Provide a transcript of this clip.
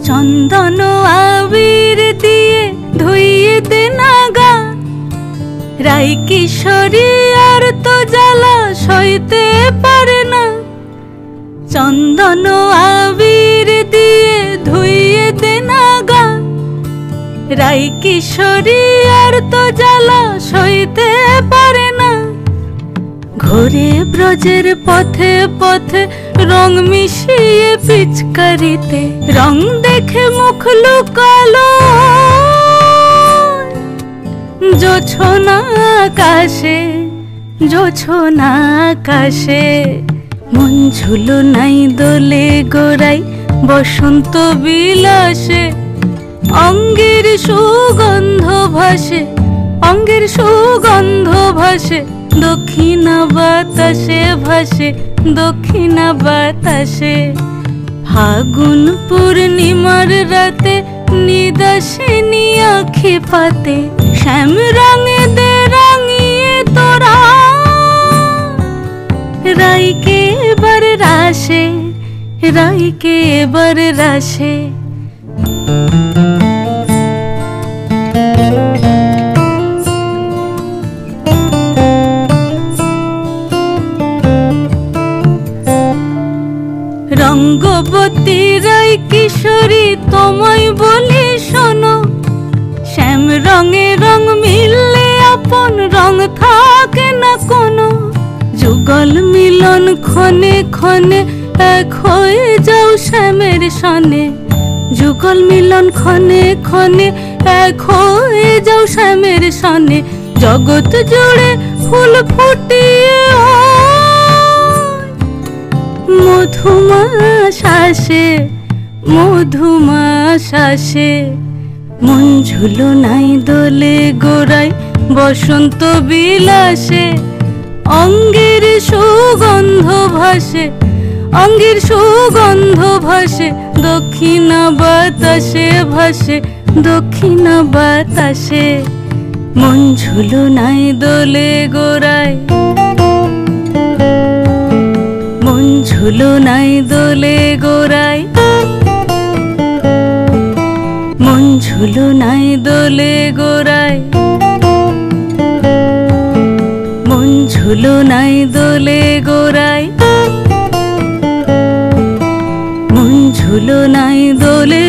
চন্দন আবির দিয়ে ধুইয়ে দে নাগা, রাই কিশোরী আর তো জ্বালা সইতে পারে না। চন্দন আবির দিয়ে ধুইয়ে দে নাগা, রাই কিশোরী আর তো জ্বালা সইতে পারে না। ঘোরে ব্রজের পথে পথে রং মিশিয়ে পিচকারিতে, রং দেখে মুখ লুকালো জোছনা আকাশে, জোছনা আকাশে। মন ঝুলো নাই দোলে গোড়াই বসন্ত বিলাসে, অঙ্গের সুগন্ধ ভাসে, অঙ্গের সুগন্ধ ভাসে, দক্ষিণা বাতাসে ভাসে, দক্ষিণা বাতাসে। ফাগুন পূর্ণিমার রাতে নিদাসিনী আখি পাতে, শ্যাম রঙে দে রাঙিয়ে তোরা রাইকে এবার রাশে, রাইকে এবার রাশে। রঙ্গবতী রাই কিশোরী তোমায় বলি শোনো, শ্যাম রঙে রং মিললে আপন রং থাকে না কোনো। যুগল মিলন ক্ষণে ক্ষণে এক হয়ে যাও শ্যামের সনে, যুগল মিলন ক্ষণে ক্ষণে এক হয়ে যাও শ্যামের সনে। জগৎ জুড়ে ফুল ফুটিয়ে মধুমাশাসে, মধুমাশাসে। মন ঝুলো নাই দোলে গোড়াই বসন্ত বিলাসে, অঙ্গের সুগন্ধ ভাসে, অঙ্গের সুগন্ধ ভাসে, দক্ষিণা বাতাসে ভাসে, দক্ষিণা বাতাসে। মন ঝুলো নাই দোলে গোড়াই, মন ঝুলো নাই দোলে গোড়াই, মন ঝুলো নাই দোলে গোড়াই, মন ঝুলো নাই দোলে গোড়াই, মন ঝুলো নাই দোলে